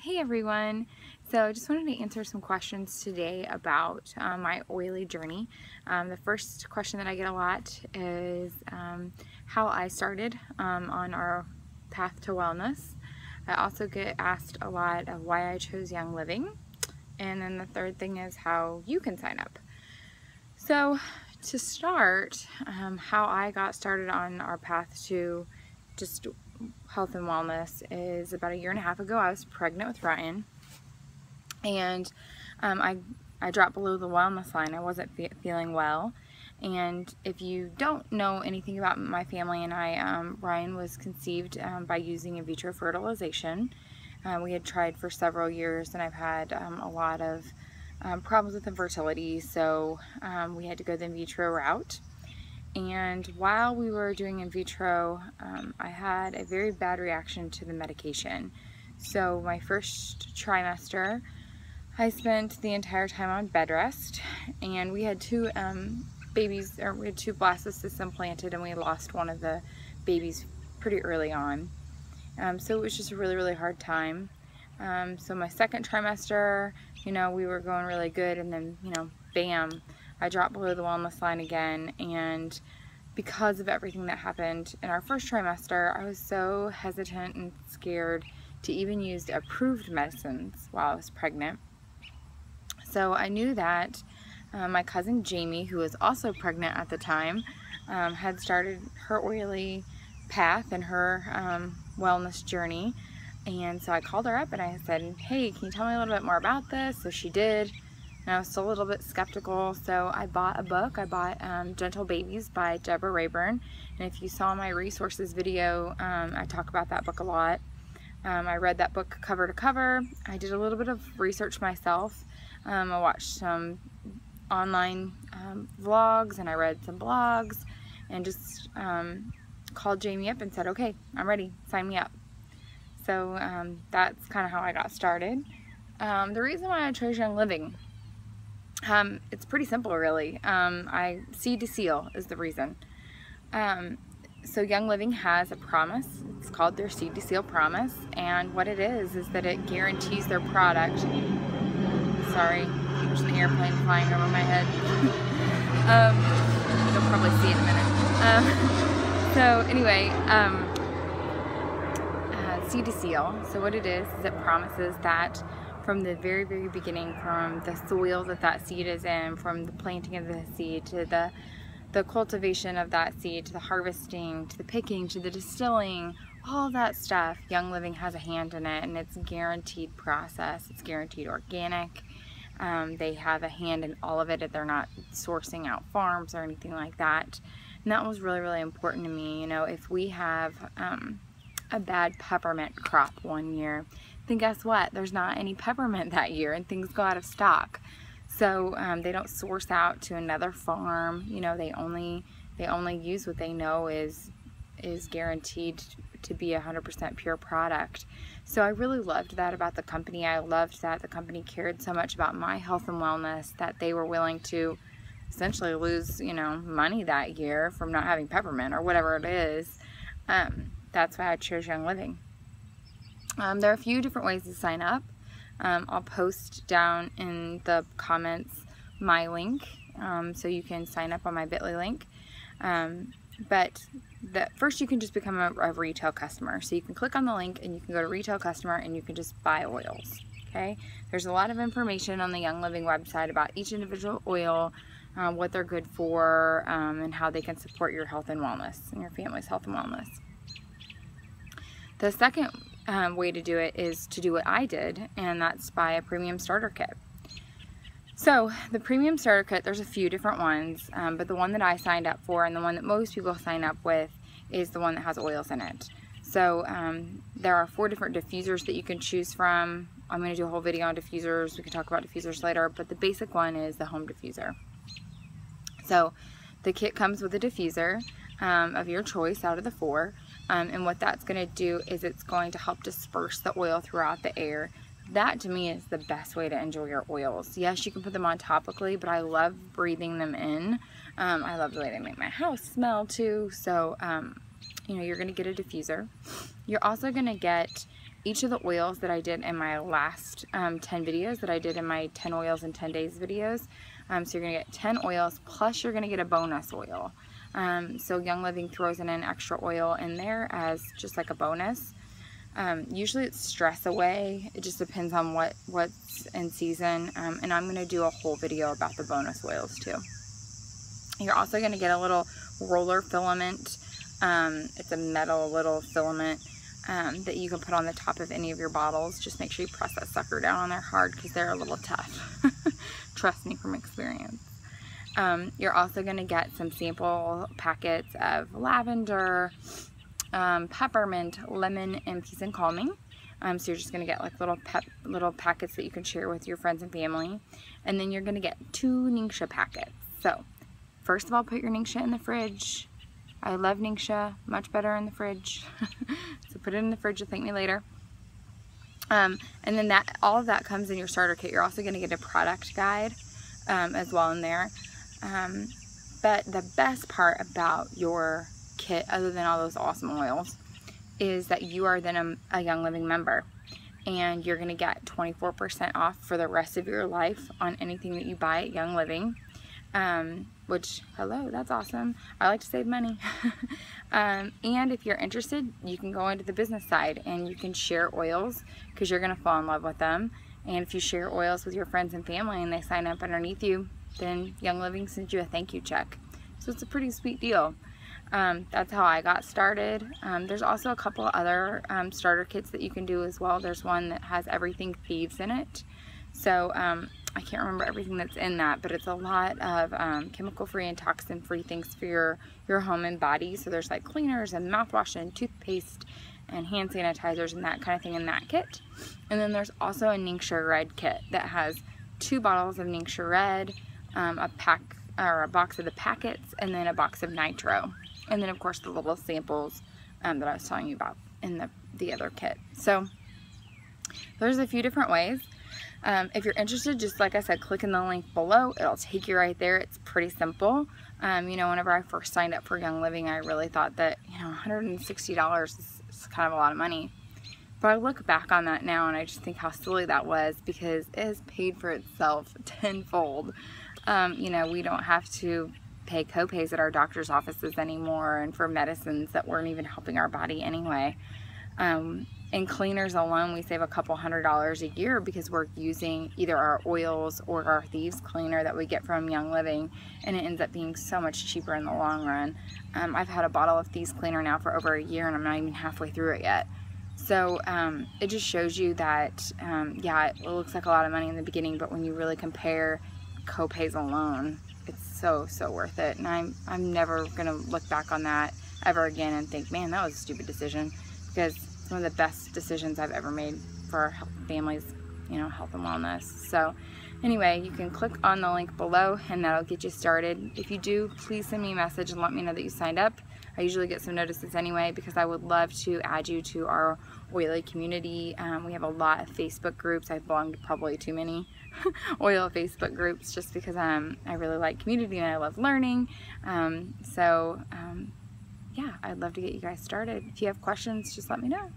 Hey everyone! So I just wanted to answer some questions today about my oily journey. The first question that I get a lot is how I started on our path to wellness. I also get asked a lot of why I chose Young Living. And then the third thing is how you can sign up. So to start, how I got started on our path to just health and wellness is about a year and a half ago. I was pregnant with Ryan, and I dropped below the wellness line. I wasn't feeling well, and if you don't know anything about my family and I, Ryan was conceived by using in vitro fertilization. We had tried for several years, and I've had a lot of problems with infertility, so we had to go the in vitro route. And while we were doing in vitro, I had a very bad reaction to the medication. So my first trimester, I spent the entire time on bed rest, and we had two babies, or we had two blastocysts implanted, and we lost one of the babies pretty early on. So it was just a really hard time. So my second trimester, we were going really good, and then, bam, I dropped below the wellness line again. And because of everything that happened in our first trimester, I was so hesitant and scared to even use approved medicines while I was pregnant. So I knew that my cousin Jamie, who was also pregnant at the time, had started her oily path and her wellness journey. And so I called her up and I said, hey, can you tell me a little bit more about this? So she did. And I was still a little bit skeptical, so I bought a book. I bought Gentle Babies by Deborah Rayburn. And if you saw my resources video, I talk about that book a lot. I read that book cover to cover. I did a little bit of research myself. I watched some online vlogs, and I read some blogs, and just called Jamie up and said, okay, I'm ready, sign me up. So that's kind of how I got started. The reason why I chose Young Living, it's pretty simple, really. Seed to seal is the reason. So Young Living has a promise. It's called their Seed to Seal promise, and what it is that it guarantees their product. Sorry, there's an airplane flying over my head. You'll probably see it in a minute. So anyway, Seed to Seal. So what it is it promises that from the very beginning, from the soil that seed is in, from the planting of the seed to the cultivation of that seed, to the harvesting, to the picking, to the distilling, all that stuff, Young Living has a hand in it, and it's a guaranteed process. It's guaranteed organic. They have a hand in all of it. They're not sourcing out farms or anything like that. And that was really important to me. If we have a bad peppermint crop one year, then guess what? There's not any peppermint that year, and things go out of stock. So they don't source out to another farm. They only use what they know is guaranteed to be 100% pure product. So I really loved that about the company. I loved that the company cared so much about my health and wellness that they were willing to essentially lose, money that year from not having peppermint or whatever it is. That's why I chose Young Living. There are a few different ways to sign up. I'll post down in the comments my link, so you can sign up on my bit.ly link. But first you can just become a retail customer. So you can click on the link and you can go to retail customer and you can just buy oils. Okay? There's a lot of information on the Young Living website about each individual oil, what they're good for, and how they can support your health and wellness and your family's health and wellness. The second way to do it is to do what I did, and that's buy a premium starter kit. So the premium starter kit, there's a few different ones, but the one that I signed up for, and the one that most people sign up with, is the one that has oils in it. So there are 4 different diffusers that you can choose from. I'm going to do a whole video on diffusers. We can talk about diffusers later, but the basic one is the home diffuser. So the kit comes with a diffuser of your choice out of the 4. And what that's going to do is it's going to help disperse the oil throughout the air. That to me is the best way to enjoy your oils. Yes, you can put them on topically, but I love breathing them in. I love the way they make my house smell too. So, you're going to get a diffuser. You're also going to get each of the oils that I did in my last 10 videos that I did in my 10 oils in 10 days videos. So you're going to get 10 oils, plus you're going to get a bonus oil. So Young Living throws in an extra oil in there as just like a bonus. Usually it's stress away. It just depends on what's in season. And I'm going to do a whole video about the bonus oils too. You're also going to get a little roller filament. It's a metal little filament that you can put on the top of any of your bottles. Just make sure you press that sucker down on there hard because they're a little tough. Trust me from experience. You're also going to get some sample packets of lavender, peppermint, lemon, and peace and calming. So you're just going to get like little packets that you can share with your friends and family. And then you're going to get 2 Ningxia packets. So first of all, put your Ningxia in the fridge. I love Ningxia, much better in the fridge. So put it in the fridge, you'll thank me later. And then all of that comes in your starter kit. You're also going to get a product guide as well in there. But the best part about your kit, other than all those awesome oils, is that you are then a Young Living member. And you're going to get 24% off for the rest of your life on anything that you buy at Young Living. Which, hello, that's awesome. I like to save money. And if you're interested, you can go into the business side and you can share oils because you're going to fall in love with them. And if you share oils with your friends and family and they sign up underneath you, then Young Living sends you a thank you check. So it's a pretty sweet deal. That's how I got started. There's also a couple other starter kits that you can do as well. There's one that has everything thieves in it. So I can't remember everything that's in that, but it's a lot of chemical-free and toxin-free things for your home and body. So there's like cleaners and mouthwash and toothpaste and hand sanitizers and that kind of thing in that kit. And then there's also a Ningxia Red kit that has 2 bottles of Ningxia Red, a box of the packets, and then a box of nitro. And then of course the little samples that I was telling you about in the other kit. So there's a few different ways. If you're interested, just like I said, click in the link below. It'll take you right there. It's pretty simple. You know, whenever I first signed up for Young Living, I really thought that, you know, $160 is kind of a lot of money. But I look back on that now and I just think how silly that was, because it has paid for itself tenfold. You know, we don't have to pay co-pays at our doctor's offices anymore, and for medicines that weren't even helping our body anyway. In cleaners alone, we save a couple $100s a year because we're using either our oils or our Thieves cleaner that we get from Young Living, and it ends up being so much cheaper in the long run. I've had a bottle of Thieves cleaner now for over a year and I'm not even halfway through it yet. So it just shows you that, yeah, it looks like a lot of money in the beginning, but when you really compare co-pays alone, it's so worth it. And I'm never going to look back on that ever again and think, man, that was a stupid decision, because it's one of the best decisions I've ever made for our families, you know, health and wellness. So anyway, you can click on the link below and that'll get you started. If you do, please send me a message and let me know that you signed up. I usually get some notices anyway, because I would love to add you to our YLEO community. We have a lot of Facebook groups. I belong to probably too many YLEO Facebook groups just because I really like community and I love learning. Yeah, I'd love to get you guys started. If you have questions, just let me know.